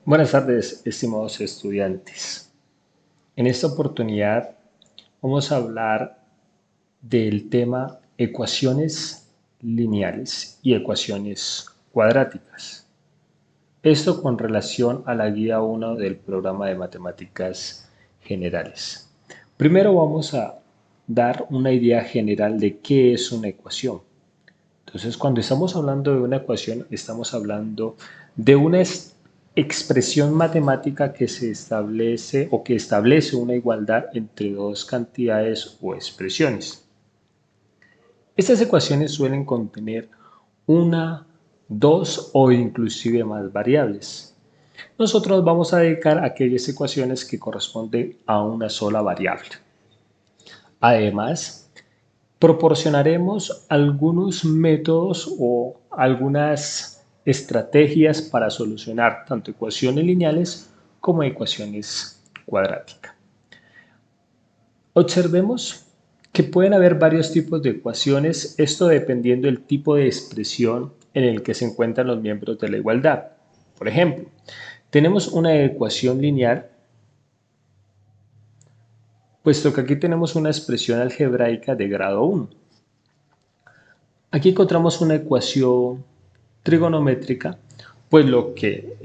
Buenas tardes, estimados estudiantes. En esta oportunidad vamos a hablar del tema ecuaciones lineales y ecuaciones cuadráticas. Esto con relación a la guía 1 del programa de matemáticas generales. Primero vamos a dar una idea general de qué es una ecuación. Entonces, cuando estamos hablando de una ecuación, estamos hablando de una expresión matemática que se establece o que establece una igualdad entre dos cantidades o expresiones. Estas ecuaciones suelen contener una, dos o inclusive más variables. Nosotros vamos a dedicar a aquellas ecuaciones que corresponden a una sola variable. Además, proporcionaremos algunos métodos o algunas estrategias para solucionar tanto ecuaciones lineales como ecuaciones cuadráticas. Observemos que pueden haber varios tipos de ecuaciones, esto dependiendo del tipo de expresión en el que se encuentran los miembros de la igualdad. Por ejemplo, tenemos una ecuación lineal, puesto que aquí tenemos una expresión algebraica de grado 1. Aquí encontramos una ecuación trigonométrica, pues lo que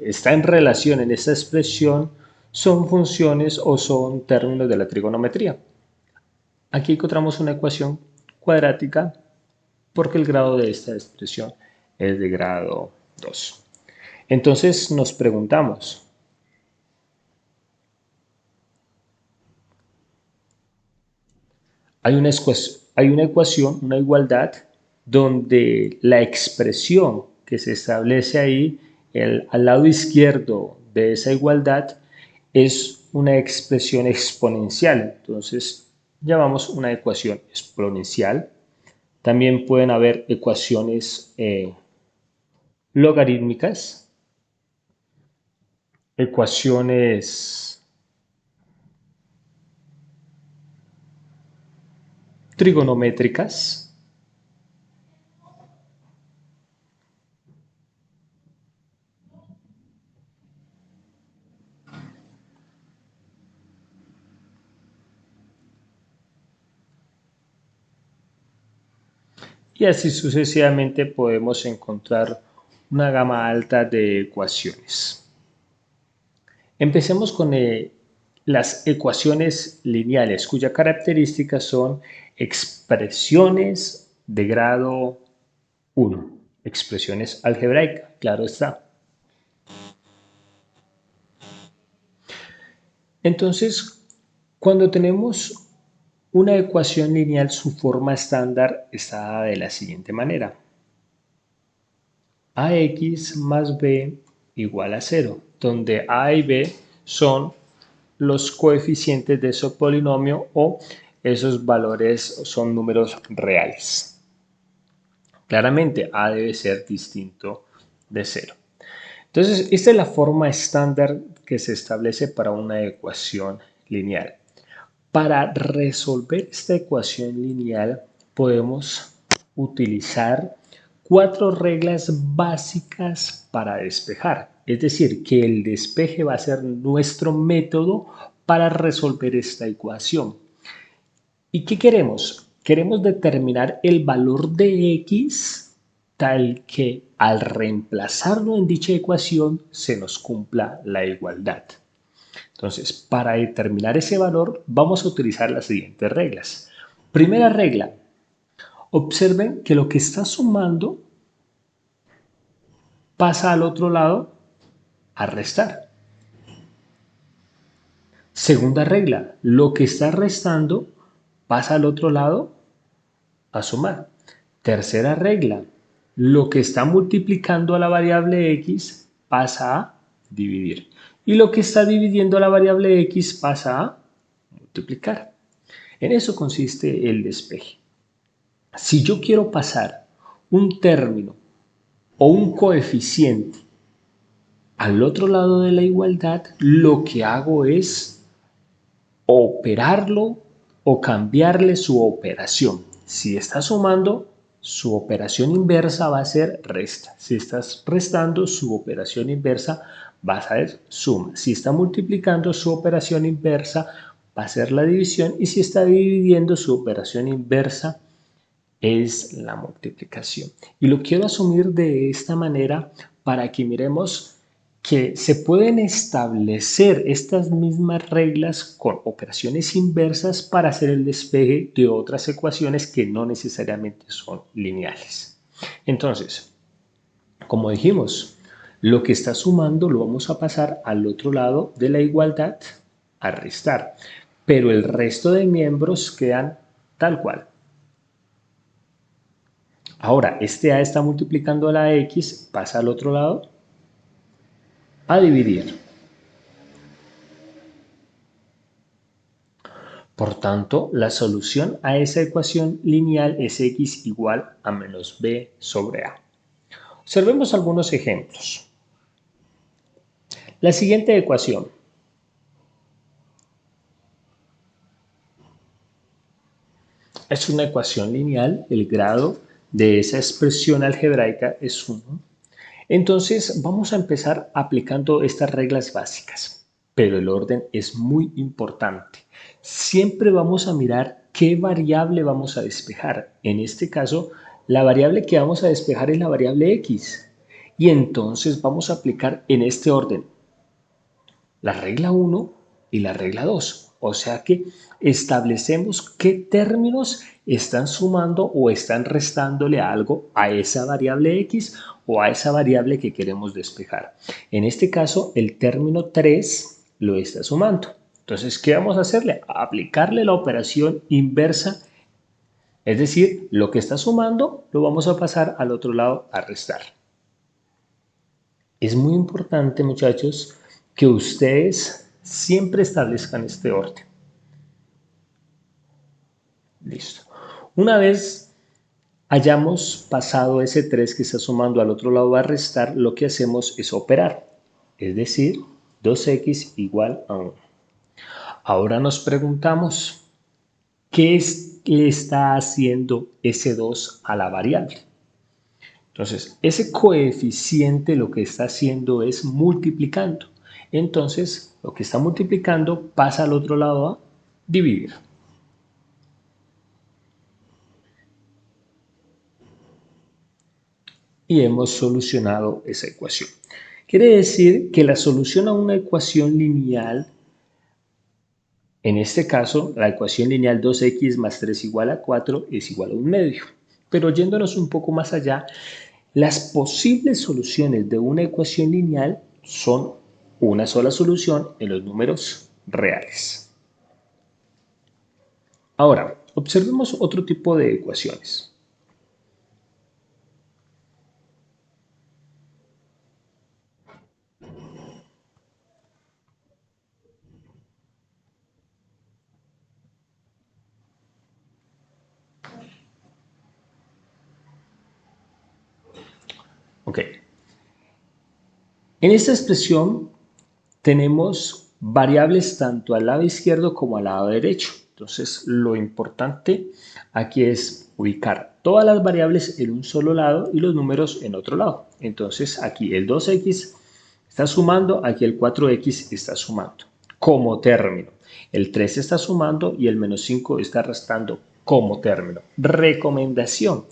está en relación en esta expresión son funciones o son términos de la trigonometría. Aquí encontramos una ecuación cuadrática porque el grado de esta expresión es de grado 2. Entonces nos preguntamos, hay una ecuación, una igualdad, donde la expresión que se establece ahí, al lado izquierdo de esa igualdad, es una expresión exponencial. Entonces, llamamos una ecuación exponencial. También pueden haber ecuaciones logarítmicas, ecuaciones trigonométricas. Y así sucesivamente podemos encontrar una gama alta de ecuaciones. Empecemos con las ecuaciones lineales, cuyas características son expresiones de grado 1, expresiones algebraicas, claro está. Entonces, cuando tenemos una ecuación lineal, su forma estándar está de la siguiente manera. Ax más b igual a 0, donde a y b son los coeficientes de ese polinomio o esos valores son números reales. Claramente a debe ser distinto de 0. Entonces, esta es la forma estándar que se establece para una ecuación lineal. Para resolver esta ecuación lineal podemos utilizar 4 reglas básicas para despejar. Es decir, que el despeje va a ser nuestro método para resolver esta ecuación. ¿Y qué queremos? Queremos determinar el valor de x tal que al reemplazarlo en dicha ecuación se nos cumpla la igualdad. Entonces, para determinar ese valor vamos a utilizar las siguientes reglas. Primera regla, observen que lo que está sumando pasa al otro lado a restar. Segunda regla, lo que está restando pasa al otro lado a sumar. Tercera regla, lo que está multiplicando a la variable x pasa a dividir. Y lo que está dividiendo a la variable x pasa a multiplicar. En eso consiste el despeje. Si yo quiero pasar un término o un coeficiente al otro lado de la igualdad, lo que hago es operarlo o cambiarle su operación. Si está sumando, su operación inversa va a ser resta. Si estás restando, su operación inversa va a ser suma. Si está multiplicando, su operación inversa va a ser la división. Y si está dividiendo, su operación inversa es la multiplicación. Y lo quiero asumir de esta manera para que miremos que se pueden establecer estas mismas reglas con operaciones inversas para hacer el despeje de otras ecuaciones que no necesariamente son lineales. Entonces, como dijimos, lo que está sumando lo vamos a pasar al otro lado de la igualdad a restar, pero el resto de miembros quedan tal cual. Ahora, este A está multiplicando a la X, pasa al otro lado a dividir. Por tanto, la solución a esa ecuación lineal es x igual a menos b sobre a. Observemos algunos ejemplos. La siguiente ecuación es una ecuación lineal, el grado de esa expresión algebraica es 1. Entonces vamos a empezar aplicando estas reglas básicas, pero el orden es muy importante. Siempre vamos a mirar qué variable vamos a despejar. En este caso, la variable que vamos a despejar es la variable x. Y entonces vamos a aplicar en este orden la regla 1 y la regla 2. O sea que establecemos qué términos están sumando o están restándole algo a esa variable x o a esa variable que queremos despejar. En este caso, el término 3 lo está sumando. Entonces, ¿qué vamos a hacerle? Aplicarle la operación inversa, es decir, lo que está sumando lo vamos a pasar al otro lado a restar. Es muy importante, muchachos, que ustedes siempre establezcan este orden. Listo. Una vez hayamos pasado ese 3 que está sumando al otro lado a restar, lo que hacemos es operar, es decir, 2x igual a 1. Ahora nos preguntamos, ¿qué le está haciendo ese 2 a la variable? Entonces, ese coeficiente lo que está haciendo es multiplicando. Entonces, lo que está multiplicando pasa al otro lado a dividir. Y hemos solucionado esa ecuación. Quiere decir que la solución a una ecuación lineal, en este caso, la ecuación lineal 2x más 3 igual a 4 es igual a 1 medio. Pero yéndonos un poco más allá, las posibles soluciones de una ecuación lineal son una sola solución en los números reales. Ahora, observemos otro tipo de ecuaciones. Ok. En esta expresión tenemos variables tanto al lado izquierdo como al lado derecho. Entonces, lo importante aquí es ubicar todas las variables en un solo lado y los números en otro lado. Entonces, aquí el 2x está sumando, aquí el 4x está sumando como término. El 3 está sumando y el menos 5 está restando como término. Recomendación: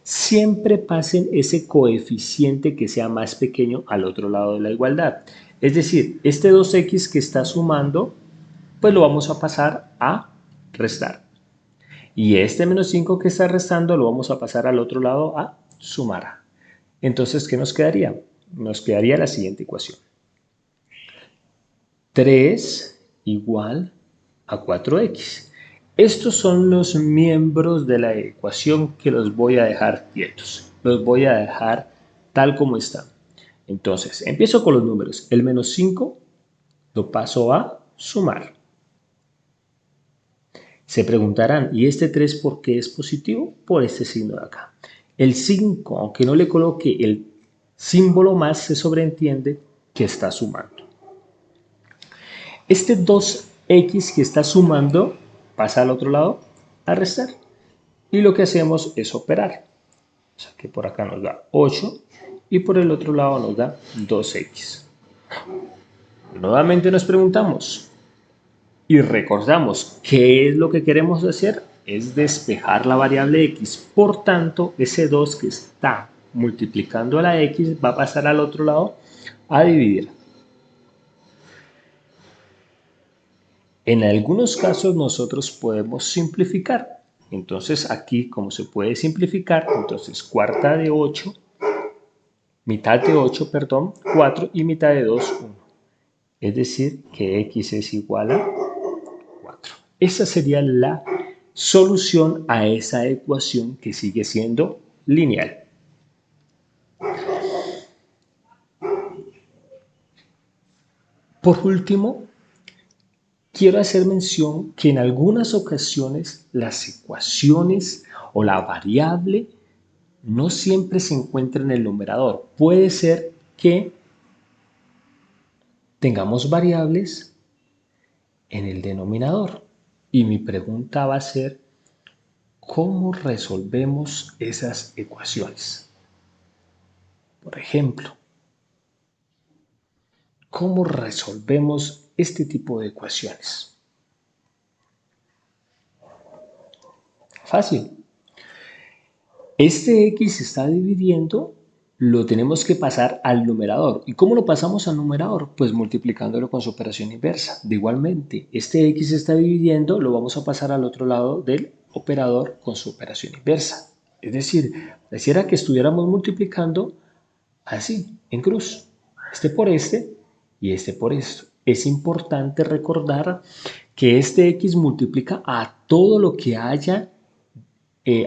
siempre pasen ese coeficiente que sea más pequeño al otro lado de la igualdad. Es decir, este 2x que está sumando, pues lo vamos a pasar a restar. Y este menos 5 que está restando lo vamos a pasar al otro lado a sumar. Entonces, ¿qué nos quedaría? Nos quedaría la siguiente ecuación. 3 igual a 4x. Estos son los miembros de la ecuación que los voy a dejar quietos. Los voy a dejar tal como están. Entonces, empiezo con los números. El menos 5 lo paso a sumar. Se preguntarán, ¿y este 3 por qué es positivo? Por este signo de acá. El 5, aunque no le coloque el símbolo más, se sobreentiende que está sumando. Este 2x que está sumando pasa al otro lado a restar. Y lo que hacemos es operar. O sea que por acá nos da 8 y por el otro lado nos da 2x. Nuevamente nos preguntamos y recordamos qué es lo que queremos hacer. Es despejar la variable x. Por tanto, ese 2 que está multiplicando a la x va a pasar al otro lado a dividir. En algunos casos nosotros podemos simplificar. Entonces aquí, como se puede simplificar, entonces cuarta de 8, mitad de 8, perdón, 4 y mitad de 2, 1. Es decir, que x es igual a 4. Esa sería la solución a esa ecuación que sigue siendo lineal. Por último, quiero hacer mención que en algunas ocasiones las ecuaciones o la variable no siempre se encuentra en el numerador. Puede ser que tengamos variables en el denominador. Y mi pregunta va a ser, ¿cómo resolvemos esas ecuaciones? Por ejemplo, ¿cómo resolvemos este tipo de ecuaciones? Fácil. Este x se está dividiendo, lo tenemos que pasar al numerador. ¿Y cómo lo pasamos al numerador? Pues multiplicándolo con su operación inversa. De igualmente, este x se está dividiendo, lo vamos a pasar al otro lado del operador con su operación inversa. Es decir, pareciera que estuviéramos multiplicando así, en cruz. Este por este y este por esto. Es importante recordar que este x multiplica a todo lo que haya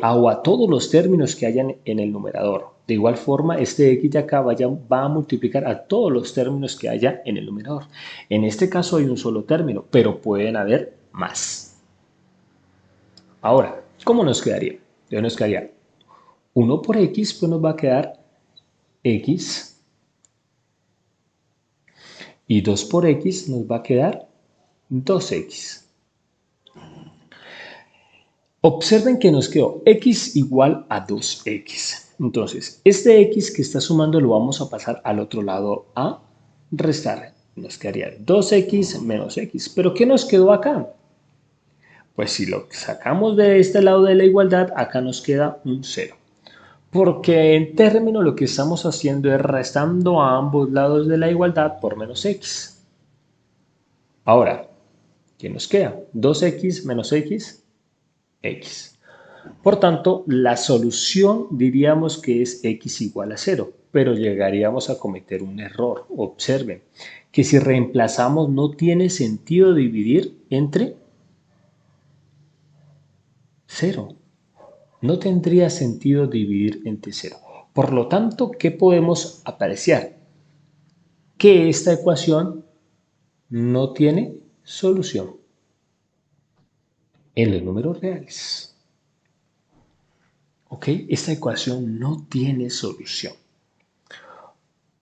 o a todos los términos que hayan en el numerador. De igual forma, este x de acá va a multiplicar a todos los términos que haya en el numerador. En este caso hay un solo término, pero pueden haber más. Ahora, ¿cómo nos quedaría? Entonces nos quedaría 1 por x, pues nos va a quedar x, y 2 por x nos va a quedar 2x. Observen que nos quedó x igual a 2x. Entonces, este x que está sumando lo vamos a pasar al otro lado a restar. Nos quedaría 2x menos x. ¿Pero qué nos quedó acá? Pues si lo sacamos de este lado de la igualdad, acá nos queda un 0. Porque en términos lo que estamos haciendo es restando a ambos lados de la igualdad por menos x. Ahora, ¿qué nos queda? 2x menos x, x. Por tanto, la solución diríamos que es x igual a 0, pero llegaríamos a cometer un error. Observen que si reemplazamos no tiene sentido dividir entre 0. No tendría sentido dividir entre 0. Por lo tanto, ¿qué podemos apreciar? Que esta ecuación no tiene solución en los números reales. ¿Ok? Esta ecuación no tiene solución.